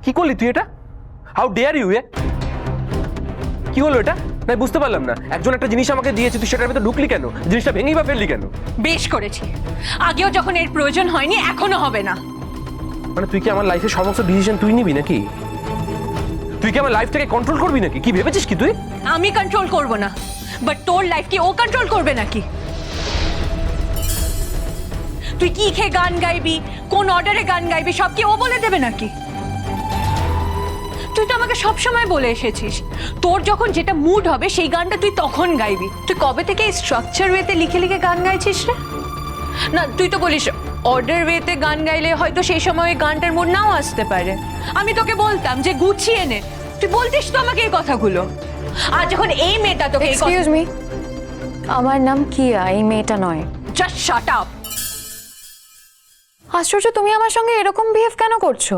কি করলি তুই এটা? How dare you? কি হলো এটা? না বুঝতে পারলাম না, একজন একটা জিনিস আমাকে দিয়েছে, তুই সেটার ভিতরে ঢুকলি কেন? জিনিসটা ভেঙেই বা ফেললি কেন? বেশ করেছি, আগেও যখন এর প্রয়োজন হয়নি এখনো হবে না। মানে তুই কি আমার লাইফের সমস্ত ডিসিশন তুই নিবি নাকি? তুই কি আমার লাইফটাকে কন্ট্রোল করবি নাকি? কি ভেবেছিস কি তুই? আমি কন্ট্রোল করব না, বাট তোর লাইফ কি ও কন্ট্রোল করবে নাকি? তুই কি খেয়ে গান গাইবি, কোন অর্ডারে গান গাইবি, সব কি ও বলে দেবে নাকি? তুই তো আমাকে সব সময় বলে এসেছিস তোর যখন যেটা মুড হবে সেই গানটা তুই তখন গাইবি। তুই কবে থেকে এই স্ট্রাকচার ওয়েতে লিখে লিখে গান গাইছিস রে? না, তুই তো বলিস অর্ডার ওয়েতে গান গাইলে হয়তো সেই সময় ওই গানটার মুড নাও আসতে পারে। আমি তোকে বলতাম যে গুছিয়ে নে, তুই বলতিস তো আমাকে এই কথাগুলো। আর যখন এই মেয়েটা তোকে এক্সকিউজ মি, আমার নাম কিয়া, এই মেয়েটা নয়। Just shut up. আশ্চর্য, তুমি আমার সঙ্গে এরকম বিহেভ কেন করছো?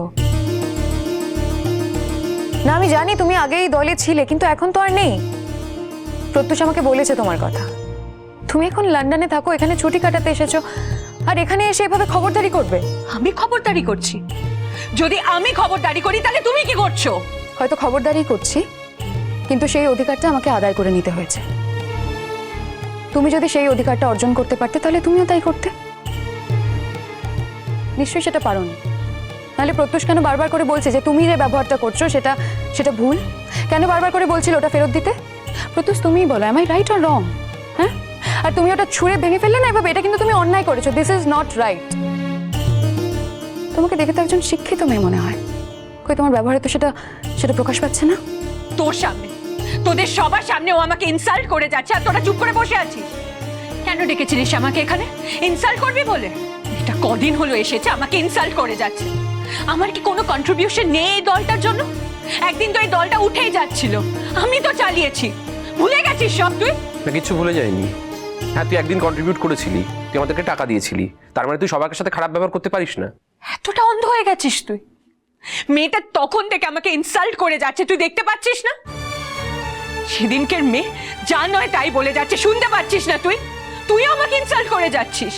না, আমি জানি তুমি আগে এই দলে ছিলে, কিন্তু এখন তো আর নেই। প্রত্যুষ আমাকে বলেছে তোমার কথা। তুমি এখন লন্ডনে থাকো, এখানে ছুটি কাটাতে এসেছো, আর এখানে এসে এভাবে খবরদারি করবে? আমি খবরদারি করছি? যদি আমি খবরদারি করি তাহলে তুমি কি করছো? হয়তো খবরদারি করছি, কিন্তু সেই অধিকারটা আমাকে আদায় করে নিতে হয়েছে। তুমি যদি সেই অধিকারটা অর্জন করতে পারতে তাহলে তুমিও তাই করতে। নিশ্চয়ই সেটা পারোনি। নাহলে প্রত্যুষ কেন বারবার করে বলছে যে তুমি যে ব্যবহারটা করছো সেটা সেটা ভুল? কেন বারবার করে বলছিল ওটা ফেরত দিতে? প্রত্যুষ তুমিই বলো, am I right or wrong? হ্যাঁ, আর তুমি ওটা ছুঁড়ে ভেঙে ফেললে না এভাবে, এটা কিন্তু তুমি অন্যায় করেছো। This is not right. তোমাকে দেখে তো একজন শিক্ষিত মেয়ে মনে হয়, কই তোমার ব্যবহারে তো সেটা সেটা প্রকাশ পাচ্ছে না। তোর সামনে, তোদের সবার সামনে ও আমাকে ইনসাল্ট করে যাচ্ছে আর তোরা চুপ করে বসে আছিস। কেন ডেকেছিলিস আমাকে এখানে? ইনসাল্ট করবি বলে? এটা কদিন হলো এসেছে আমাকে ইনসাল্ট করে যাচ্ছে। আমার কি কোনো কন্ট্রিবিউশন নেই এই দলটার জন্য? একদিন তো এই দলটা উঠেই যাচ্ছিল, আমি তো চালিয়েছি। ভুলে গেছিস সব তুই? না, কিছু ভুলে যায়নি। হ্যাঁ, তুই একদিন কন্ট্রিবিউট করেছিলি, তুই আমাদেরকে টাকা দিয়েছিলি, তার মানে তুই সবার সাথে খারাপ ব্যবহার করতে পারিস না? এতটা অন্ধ হয়ে গেছিস তুই? মেয়েটা তখন থেকে আমাকে ইনসাল্ট করে যাচ্ছে, তুই দেখতে পাচ্ছিস না? সেদিনকের মেয়ে যা নয় তাই বলে যাচ্ছে, শুনতে পাচ্ছিস না তুই? তুইও আমাকে ইনসাল্ট করে যাচ্ছিস।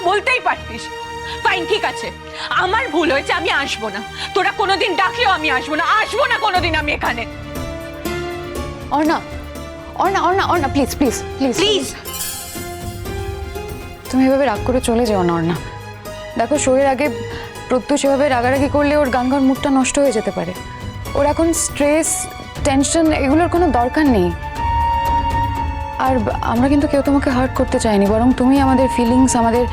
বলতেই পারতিস ফাইন, ঠিক আছে, আমার ভুল হয়েছে, আমি আসবো না। তোরা কোনোদিন ডাকলেও আমি আসবো না, আসবো না কোনোদিন আমি এখানে। Arna, Arna, Arna, Arna, please please please please তুমি এভাবে রাগ করে চলে যাও না অর্ণা। দেখো, শোয়ের আগে প্রত্যুষ এভাবে রাগারাগি করলে ওর গান গাওয়ার মুডটা নষ্ট হয়ে যেতে পারে। ওর এখন স্ট্রেস, টেনশন এগুলোর কোনো দরকার নেই। আর আমরা কিন্তু কেউ তোমাকে হার্ট করতে চাইনি, বরং তুমি আমাদের ফিলিংস, আমাদের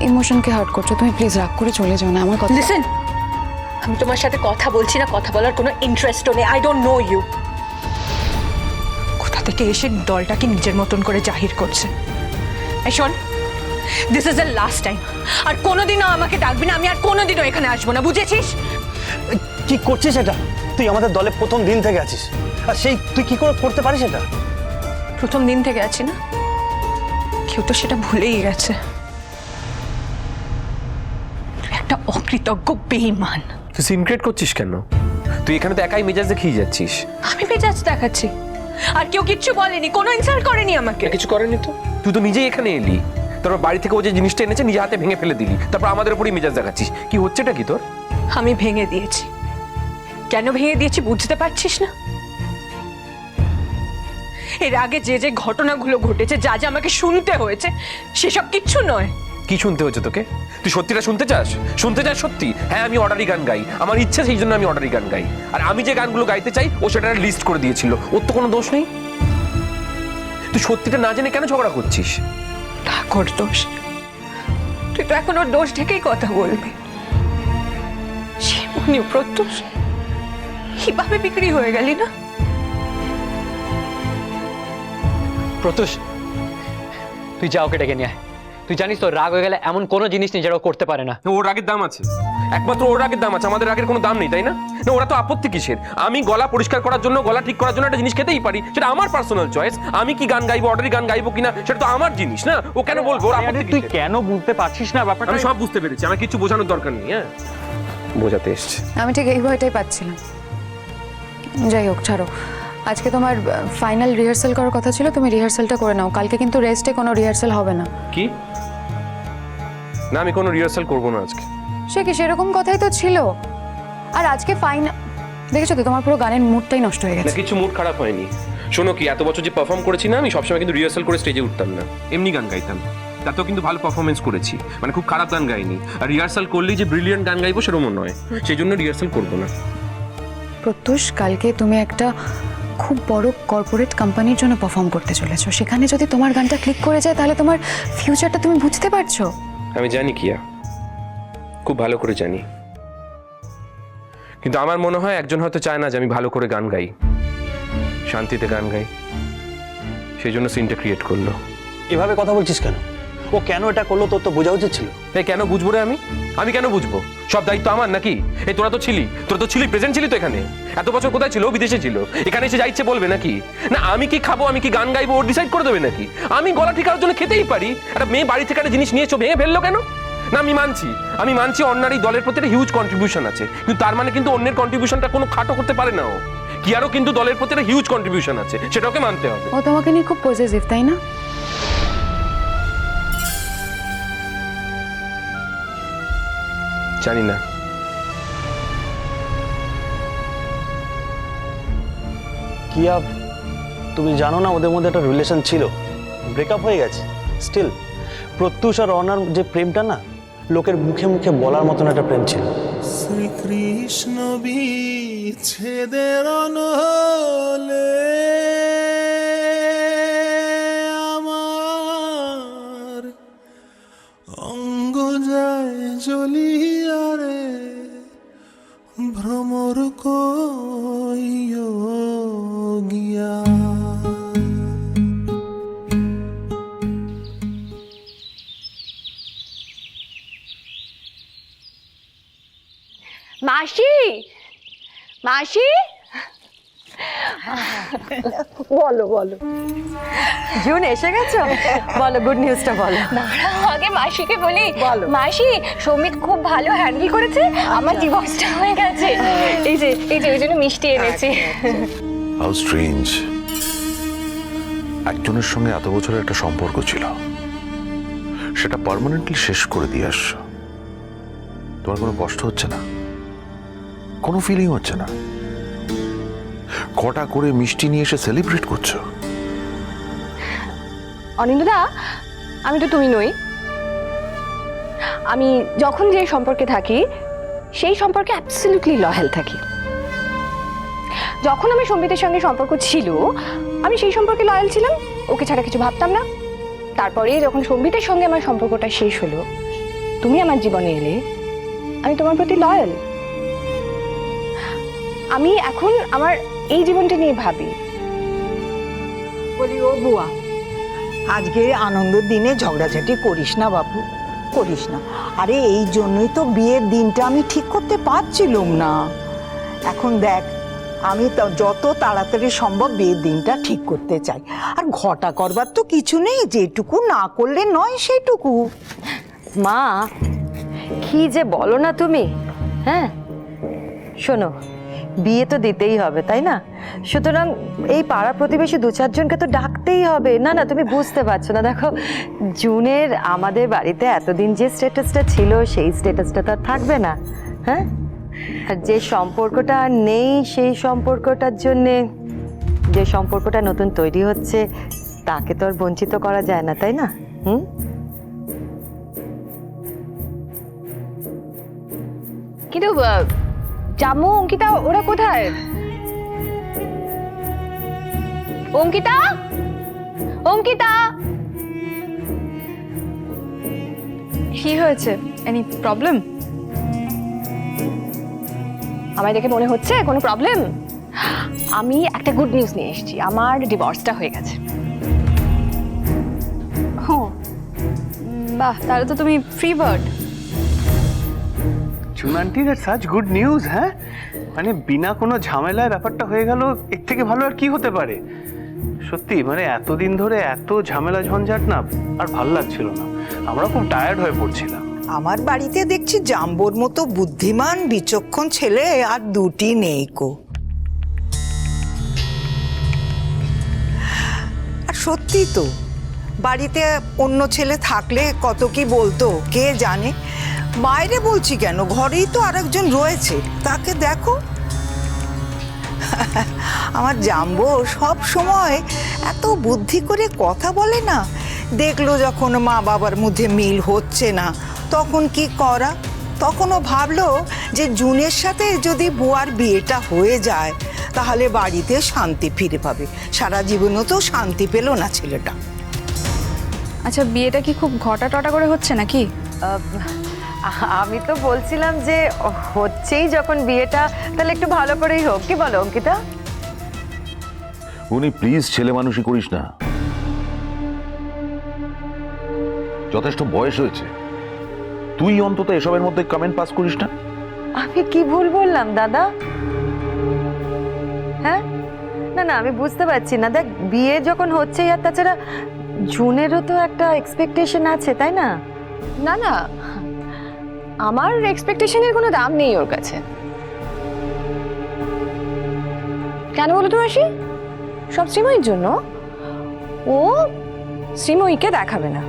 ইমোশনকে হার্ট করছো। তুমি প্লিজ রাগ করে চলে যাও না, আমার কথা। লিসেন, আমি তোমার সাথে কথা বলছি না, কথা বলার কোনো ইন্টারেস্টও নেই। I don't know you. কোথা থেকে এসে দলটাকে নিজের মতন করে জাহির করছে। এই শোন, this is the last time. আর কোনোদিনও আমাকে ডাকবি না, আমি আর কোনোদিনও এখানে আসবো না, বুঝেছিস? কি করছিস এটা? তুই আমাদের দলে প্রথম দিন থেকে আছিস, আর সেই তুই কি করে করতে পারিস এটা? প্রথম দিন থেকে আছি না, কেউ তো সেটা ভুলেই গেছে। তুই একটা অকৃতজ্ঞ বেঈমান। তুই সিন ক্রিয়েট করছিস কেন? তুই এখানে তো একাই মেজাজ দেখিয়ে যাচ্ছিস। আমি মেজাজ দেখাচ্ছি? আর কেউ কিচ্ছু বলেনি, কোনো ইনসাল্ট করেনি আমাকে। কিছু করেনি তো? তুই তো নিজেই এখানে এলি, তারপর বাড়ি থেকে ও যে জিনিসটা এনেছে নিজে হাতে ভেঙে ফেলে দিলি, তারপর আমাদের উপরই মেজাজ দেখাচ্ছিস। কি হচ্ছেটা কি তোর? আমি ভেঙে দিয়েছি। কেন ভেঙে দিয়েছি বুঝতে পারছিস না? এর আগে যে যে ঘটনাগুলো ঘটেছে, যা যা আমাকে শুনতে হয়েছে, সেসব কিচ্ছু নয়। কি শুনতে হচ্ছে তোকে? তুই সত্যিটা শুনতে চাস? শুনতে চাস সত্যি? হ্যাঁ, আমি অর্ডারি গান গাই, আমার ইচ্ছা, সেই জন্য আমি অর্ডারি গান গাই। আর আমি যে গানগুলো গাইতে চাই ও সেটা লিস্ট করে দিয়েছিল, ওর তো কোনো দোষ নেই। তুই সত্যিটা না জেনে কেন ঝগড়া করছিস? ঠাকুর দোষ? তুই তো এখন ওর দোষ ঢেকেই কথা বলবি। সেমনি প্রত্যুষ, কিভাবে বিক্রি হয়ে গেলি না? প্রত্যুষ, তুই যা ওকে ডেকে নিয়ে আয়। তুই জানিস তো রাগ হয়ে গেলে এমন কোনো জিনিস নেই যেটা ও করতে পারে না। ওর রাগের দাম আছে, একমাত্র ওর রাগের দাম আছে, আমাদের রাগের কোনো দাম নেই, তাই না? না, ওরা তো আপত্তি কিসের? আমি গলা পরিষ্কার করার জন্য, গলা ঠিক করার জন্য একটা জিনিস খেতেই পারি, সেটা আমার পার্সোনাল চয়েস। আমি কি গান গাইবো, অর্ডারি গান গাইবো কিনা, সেটা তো আমার জিনিস না। ও কেন বলবো? ওর আপত্তি তুই কিসের? কেন বুঝতে পারছিস না ব্যাপারটা? আমি সব বুঝতে পেরেছি, আমার কিছু বোঝানোর দরকার নেই। হ্যাঁ, বোঝাতে এসছে। আমি ঠিক এই ভয়টাই পাচ্ছিলাম। যাই হোক, ছাড়ো। আজকে তোমার ফাইনাল রিহার্সাল করার কথা ছিল, তুমি রিহার্সালটা করে নাও। কালকে কিন্তু রেস্টে কোনো রিহার্সাল হবে না। কি? না, আমি কোনো রিহার্সাল করবো না আজকে। সে কি সেরকম কথাই তো ছিল। আর আজকে ফাইন দেখেছো তো, তোমার পুরো গানের মুডটাই নষ্ট হয়ে না গেছে। কিছু মুড খারাপ হয়নি। শোনো কি, এত বছর যে পারফর্ম করেছি না, আমি সবসময় কিন্তু রিহার্সাল করে স্টেজে উঠতাম না, এমনি গান গাইতাম। তাতেও কিন্তু ভালো পারফরমেন্স করেছি, মানে খুব খারাপ গান গাইনি। আর রিহার্সাল করলেই যে ব্রিলিয়ান্ট গান গাইবো সেরকমও নয়, সেই জন্য রিহার্সাল করবো না। প্রত্যুষ, কালকে তুমি একটা খুব বড় কর্পোরেট কোম্পানির জন্য পারফর্ম করতে চলেছো, সেখানে যদি তোমার গানটা ক্লিক করে যায় তাহলে তোমার ফিউচারটা তুমি বুঝতে পারছো? আমি জানি কিয়া, খুব ভালো করে জানি, কিন্তু আমার মনে হয় একজন হয়তো চায় না যে আমি ভালো করে গান গাই, শান্তিতে গান গাই, সেই জন্য সিনটা ক্রিয়েট করলো। এভাবে কথা বলছিস কেন? ও কেন এটা করলো তোর তো বোঝা উচিত ছিল। এই কেন বুঝবো রে আমি কেন বুঝবো? সব দায়িত্ব আমার নাকি? এই তোরা তো ছিলি প্রেজেন্ট ছিলি তো এখানে। এত বছর কোথায় ছিল? বিদেশে ছিল। এখানে এসে যা ইচ্ছে বলবে নাকি? না আমি কি খাবো, আমি কি গান গাইবো ওর ডিসাইড করে দেবে নাকি? আমি গলা ঠিকার জন্য খেতেই পারি। একটা মেয়ে বাড়ি থেকে একটা জিনিস নিয়েছো, ভেঙে ফেললো কেন? না আমি মানছি অন্যার এই দলের প্রতি একটা হিউজ কন্ট্রিবিউশন আছে, কিন্তু তার মানে কিন্তু অন্যের কন্ট্রিবিউশনটা কোনো খাটো করতে পারে না ও। কি আরও কিন্তু দলের প্রতি একটা হিউজ কন্ট্রিবিউশন আছে, সেটাকে মানতে হবে। ও তোমাকে নিয়ে খুব পজেসিভ, তাই না? জানি না। কিয়া, তুমি জানো না ওদের মধ্যে একটা রিলেশন ছিল, ব্রেকআপ হয়ে গেছে। স্টিল প্রত্যুষ আর অনার যে প্রেমটা না, লোকের মুখে মুখে বলার মতন একটা প্রেম ছিল। শ্রীকৃষ্ণ বিচ্ছেদের নহলে আমার অঙ্গ যায় জ্বলিয়া রে, ভ্রমর কইও গিয়া। মাসি, মাসি, বলো বলো। জুন এসে গেছো? বলো, গুড নিউজটা বলো। আগে মাসিকে বলি। মাসি, সৌমিত খুব ভালো হ্যান্ডেল করেছে, আমার ডিভোর্সটা হয়ে গেছে। এই যে ওই জন্য মিষ্টি এনেছি। হাউ স্ট্রেঞ্জ, একজনের সঙ্গে এত বছরের একটা সম্পর্ক ছিল, সেটা পার্মানেন্টলি শেষ করে দিয়ে আসছো। তোমার কোনো কষ্ট হচ্ছে না? কোনো ফিলিং হচ্ছে না? কটা করে মিষ্টি নিয়ে এসে সেলিব্রেট করছো? অনিন্দা, আমি তো তুমি নই। আমি যখন যে সম্পর্কে থাকি সেই সম্পর্কে অ্যাবসলিউটলি লয়াল থাকি। যখন আমার সম্বিতের সঙ্গে সম্পর্ক ছিল আমি সেই সম্পর্কে লয়াল ছিলাম, ওকে ছাড়া কিছু ভাবতাম না। তারপরে যখন সম্বিতের সঙ্গে আমার সম্পর্কটা শেষ হলো, তুমি আমার জীবনে এলে, আমি তোমার প্রতি লয়াল। আমি এখন আমার এই জীবনটা নিয়ে ভাবি। বলি, ও বুয়া, আজকে আনন্দের দিনে ঝগড়াঝাটি করিস না বাবু, করিস না। আরে এই জন্যই তো বিয়ের দিনটা আমি ঠিক করতে পারছিলাম না। এখন দেখ, আমি তো যত তাড়াতাড়ি সম্ভব বিয়ের দিনটা ঠিক করতে চাই। আর ঘটা করবার তো কিছু নেই, যেটুকু না করলে নয় সেইটুকু। মা, কি যে বলো না তুমি। হ্যাঁ শোনো, বিয়ে তো দিতেই হবে, তাই না? সুতরাং এই পাড়া প্রতিবেশী 2-4 জনকে তো ডাকতেই হবে। না না, তুমি বুঝতে পারছো না। দেখো, জুনের আমাদের বাড়িতে এতদিন যে স্ট্যাটাসটা ছিল সেই স্ট্যাটাসটা তো আর থাকবে না। হ্যাঁ, আর যে সম্পর্কটা আর নেই সেই সম্পর্কটার জন্যে, যে সম্পর্কটা নতুন তৈরি হচ্ছে তাকে তো আর বঞ্চিত করা যায় না, তাই না? কিন্তু জামু, অঙ্কিতা ওরা কোথায়? অঙ্কিতা, অঙ্কিতা, কি হয়েছে? Any problem? আমায় দেখে মনে হচ্ছে কোনো প্রবলেম? আমি একটা গুড নিউজ নিয়ে এসেছি, আমার ডিভোর্সটা হয়ে গেছে। ও বাহ, তাহলে তো তুমি free bird. June aunty, that such good news. হ্যাঁ, মানে বিনা কোনো ঝামেলায় ব্যাপারটা হয়ে গেল, এর থেকে ভালো আর কি হতে পারে? সত্যি মানে এতদিন ধরে এত ঝামেলা ঝঞ্ঝাট না আর ভালো লাগছিল না, আমরা খুব টায়ার্ড হয়ে পড়ছিলাম। আমার বাড়িতে দেখছি জাম্বোর মতো বুদ্ধিমান বিচক্ষণ ছেলে আর দুটি নেই কো। আর সত্যি তো, বাড়িতে অন্য ছেলে থাকলে কত কি বলতো কে জানে। বাইরে বলছি কেন, ঘরেই তো আরেকজন রয়েছে, তাকে দেখো। আমার জাম্বো সব সময় এত বুদ্ধি করে কথা বলে না। দেখলো যখন মা বাবার মধ্যে মিল হচ্ছে না, তখন কি করা, তখনও ভাবলো যে জুনের সাথে যদি বুয়ার বিয়েটা হয়ে যায় তাহলে বাড়িতে শান্তি ফিরে পাবে। সারা জীবনও তো শান্তি পেল না ছেলেটা। আচ্ছা, বিয়েটা কি খুব ঘটা টটা করে হচ্ছে নাকি? আমি তো বলছিলাম যে হচ্ছেই যখন বিয়েটা, তাহলে একটু ভালো করেই হোক, কি বলো অঙ্কিতা? উনি প্লিজ ছেলে মানুষই করিস না, যথেষ্ট বয়স হয়েছে। তুই অন্তত এসবের মধ্যে কমেন্ট পাস করিস না। আমি কি ভুল বললাম দাদা? হ্যাঁ, না না, আমি বুঝতে পারছি না। দেখ, বিয়ে যখন হচ্ছেই, আর তাছাড়া জুনেরও তো একটা এক্সপেকটেশন আছে, তাই না? না না, আমার এক্সপেকটেশনের কোনো দাম নেই ওর কাছে। কেন বলো তো মাসি? সব শ্রীময়ীর জন্য। ও শ্রীময়ীকে দেখাবে না।